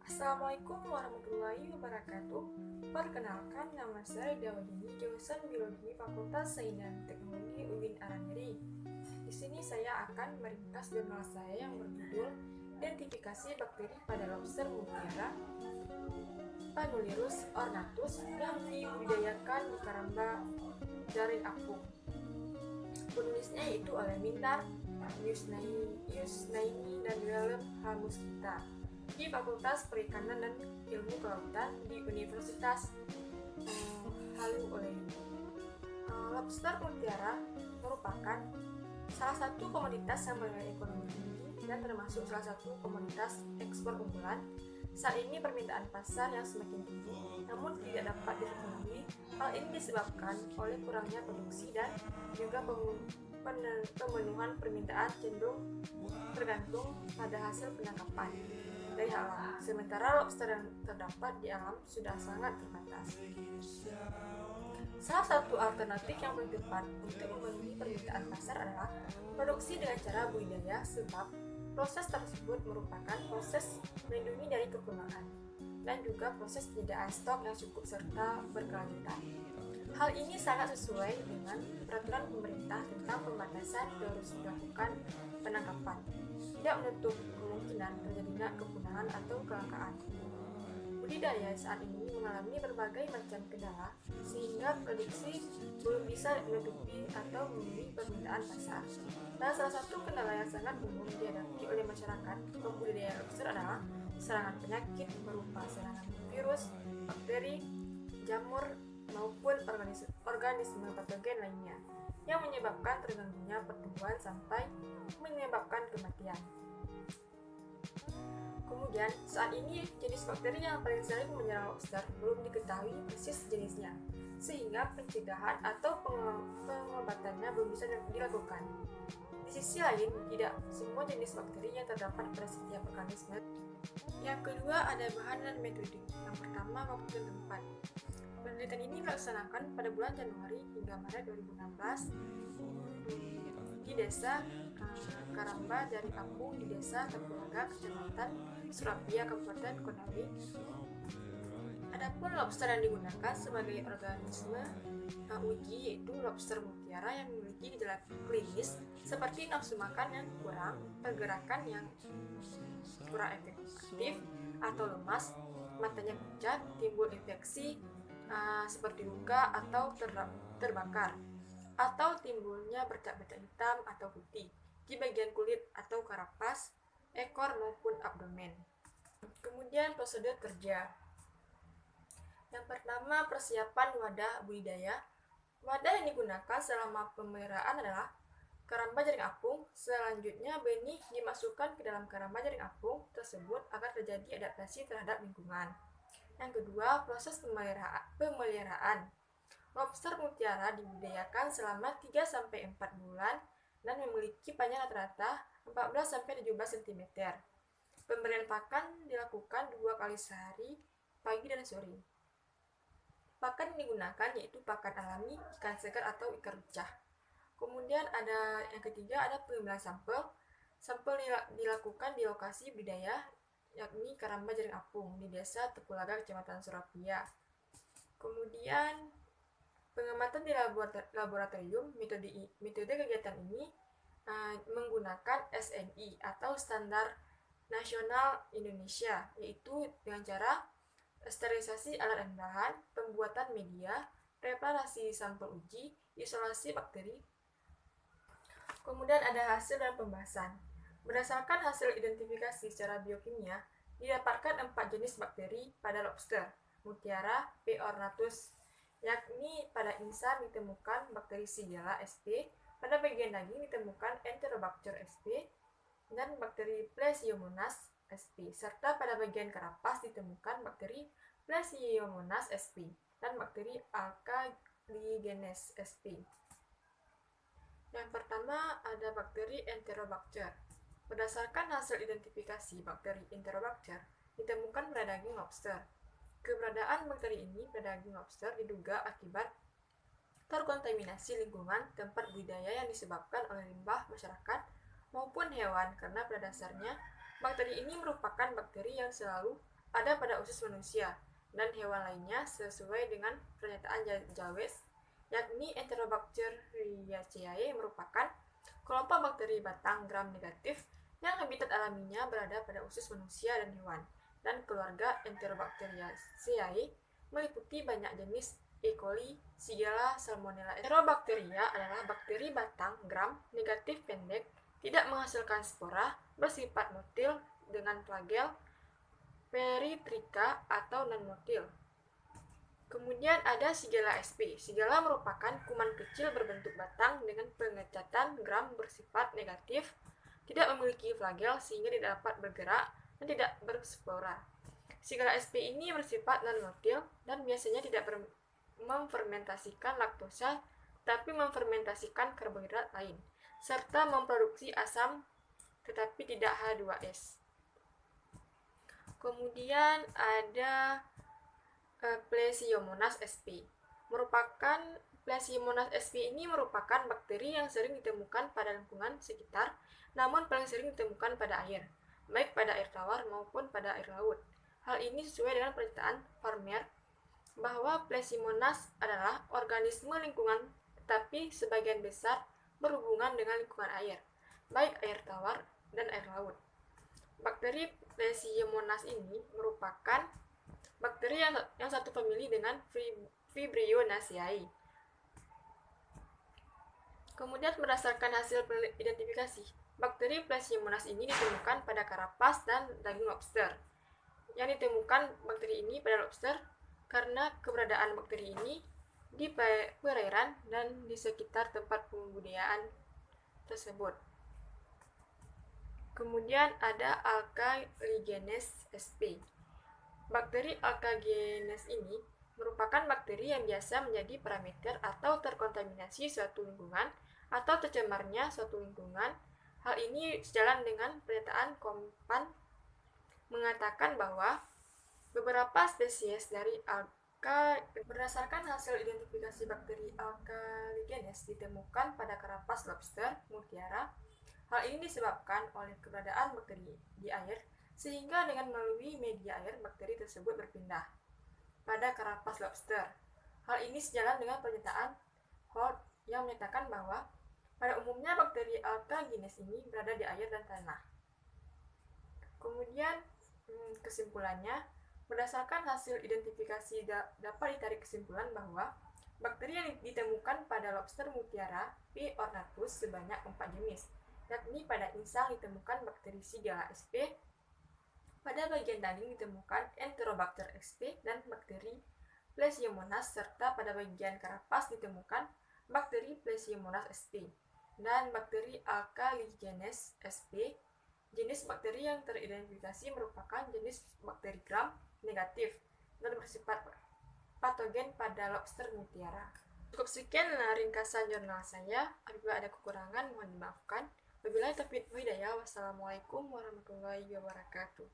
Assalamualaikum warahmatullahi wabarakatuh. Perkenalkan, nama saya Dawani, jurusan Biologi Fakultas Sains dan Teknologi UIN Aranyeri. Di sini saya akan meringkas jurnal saya yang berjudul Identifikasi Bakteri pada Lobster Mutiara Panulirus ornatus yang dibudidayakan di Karamba Jaring Apung. Penulisnya yaitu oleh Mintar Yusnaini dan Willem H. Muskita di Fakultas Perikanan dan Ilmu Kelautan di Universitas Halu Olehun. Lobster mutiara merupakan salah satu komoditas yang bernilai ekonomi tinggi dan termasuk salah satu komoditas ekspor unggulan. Saat ini permintaan pasar yang semakin tinggi, namun tidak dapat dipenuhi. Hal ini disebabkan oleh kurangnya produksi dan juga pemenuhan permintaan cenderung tergantung pada hasil penangkapan dari alam. Sementara lobster yang terdapat di alam sudah sangat terbatas. Salah satu alternatif yang paling tepat untuk memenuhi permintaan pasar adalah produksi dengan cara budidaya, sebab proses tersebut merupakan proses melindungi dari kepunaan dan juga proses penyediaan stok yang cukup serta berkelanjutan. Hal ini sangat sesuai dengan peraturan pemerintah tentang pembatasan terus dilakukan penangkapan, tidak menutup kemungkinan terjadinya kepunahan atau kelangkaan. Budidaya saat ini mengalami berbagai macam kendala sehingga prediksi belum bisa menutupi atau memenuhi permintaan pasar. Dan salah satu kendala yang sangat umum dihadapi oleh masyarakat pembudidaya lobster adalah serangan penyakit berupa serangan virus, bakteri, jamur, maupun organisme patogen lainnya yang menyebabkan terganggunya pertumbuhan sampai menyebabkan kematian. Kemudian, saat ini jenis bakteri yang paling sering menyerang lobster belum diketahui persis jenisnya, sehingga pencegahan atau pengobatannya belum bisa dilakukan. Di sisi lain, tidak semua jenis bakteri yang terdapat pada setiap organisme. Yang kedua, ada bahan dan metode. Yang pertama, waktu dan tempat. Penelitian ini dilaksanakan pada bulan Januari hingga Maret 2016 di desa Karamba Jaring Apung di desa Tepulaga, Kecamatan Surabaya, Kabupaten Konawe. Adapun lobster yang digunakan sebagai organisme uji yaitu lobster mutiara yang memiliki gejala klinis seperti nafsu makan yang kurang, pergerakan yang kurang efektif atau lemas, matanya pucat, timbul infeksi seperti luka atau terbakar, atau timbulnya bercak-bercak hitam atau putih di bagian kulit atau karapas, ekor maupun abdomen. Kemudian prosedur kerja. Yang pertama, persiapan wadah budidaya. Wadah yang digunakan selama pemeliharaan adalah karamba jaring apung. Selanjutnya, benih dimasukkan ke dalam karamba jaring apung tersebut agar terjadi adaptasi terhadap lingkungan. Yang kedua, proses pemeliharaan. Lobster mutiara dibudidayakan selama 3-4 bulan dan memiliki panjang rata-rata 14-17 cm. Pemberian pakan dilakukan 2 kali sehari, pagi dan sore. Pakan yang digunakan yaitu pakan alami, ikan segar atau ikan rucah. Kemudian ada yang ketiga, ada pengambilan sampel. Sampel dilakukan di lokasi budidaya yakni Karamba Jaring Apung di desa Tepulaga, Kecamatan Surabaya. Kemudian pengamatan di laboratorium. Metode kegiatan ini menggunakan SNI atau Standar Nasional Indonesia, yaitu dengan cara sterilisasi alat dan bahan, pembuatan media, preparasi sampel uji, isolasi bakteri. Kemudian ada hasil dan pembahasan. Berdasarkan hasil identifikasi secara biokimia, didapatkan 4 jenis bakteri pada lobster mutiara P. ornatus, yakni pada insang ditemukan bakteri Shigella sp, pada bagian daging ditemukan Enterobacter sp, dan bakteri Plesiomonas sp, serta pada bagian karapas ditemukan bakteri Plesiomonas sp, dan bakteri Alkaligenes sp. Yang pertama ada bakteri Enterobacter. Berdasarkan hasil identifikasi bakteri Enterobacter ditemukan pada daging lobster. Keberadaan bakteri ini pada daging lobster diduga akibat terkontaminasi lingkungan tempat budidaya yang disebabkan oleh limbah masyarakat maupun hewan, karena pada dasarnya bakteri ini merupakan bakteri yang selalu ada pada usus manusia dan hewan lainnya sesuai dengan pernyataan Jawes, yakni Enterobacteriaceae merupakan kelompok bakteri batang gram negatif yang habitat alaminya berada pada usus manusia dan hewan, dan keluarga Enterobacteriaceae meliputi banyak jenis E. coli, Shigella, Salmonella. Enterobacteria adalah bakteri batang gram negatif pendek, tidak menghasilkan spora, bersifat motil dengan flagel peritrika atau non-motil. Kemudian ada Shigella sp. Shigella merupakan kuman kecil berbentuk batang dengan pengecatan gram bersifat negatif, tidak memiliki flagel sehingga tidak dapat bergerak dan tidak berspora. Shigella sp ini bersifat non-motil dan biasanya tidak memfermentasikan laktosa, tapi memfermentasikan karbohidrat lain, serta memproduksi asam tetapi tidak H2S. Kemudian ada Plesiomonas sp. Plesiomonas sp ini merupakan bakteri yang sering ditemukan pada lingkungan sekitar, namun paling sering ditemukan pada air, baik pada air tawar maupun pada air laut. Hal ini sesuai dengan pernyataan Farmer bahwa Plesiomonas adalah organisme lingkungan, tetapi sebagian besar berhubungan dengan lingkungan air, baik air tawar dan air laut. Bakteri Plesiomonas ini merupakan bakteri yang satu famili dengan Vibrionaceae. Kemudian berdasarkan hasil identifikasi, bakteri Plesiomonas ini ditemukan pada karapas dan daging lobster. Yang ditemukan bakteri ini pada lobster karena keberadaan bakteri ini di perairan dan di sekitar tempat pembudidayaan tersebut. Kemudian ada Alcaligenes sp. Bakteri Alcaligenes ini merupakan bakteri yang biasa menjadi parameter atau terkontaminasi suatu lingkungan atau tercemarnya suatu lingkungan. Hal ini sejalan dengan pernyataan Kompan mengatakan bahwa beberapa spesies dari berdasarkan hasil identifikasi bakteri Alcaligenes ditemukan pada karapas lobster, mutiara. Hal ini disebabkan oleh keberadaan bakteri di air, sehingga dengan melalui media air bakteri tersebut berpindah pada karapas lobster. Hal ini sejalan dengan pernyataan Holt yang menyatakan bahwa pada umumnya bakteri Alcaligenes ini berada di air dan tanah. Kemudian kesimpulannya, berdasarkan hasil identifikasi dapat ditarik kesimpulan bahwa bakteri yang ditemukan pada lobster mutiara P. ornatus sebanyak 4 jenis, yakni pada insang ditemukan bakteri Shigella sp, pada bagian daging ditemukan Enterobacter sp dan bakteri Plesiomonas, serta pada bagian karapas ditemukan bakteri Plesiomonas sp dan bakteri Alcaligenes sp. Jenis bakteri yang teridentifikasi merupakan jenis bakteri gram negatif dan bersifat patogen pada lobster mutiara. Cukup sekian ringkasan jurnal saya. Apabila ada kekurangan mohon dimaafkan. Wabillahi taufiq wal hidayah. Wassalamualaikum warahmatullahi wabarakatuh.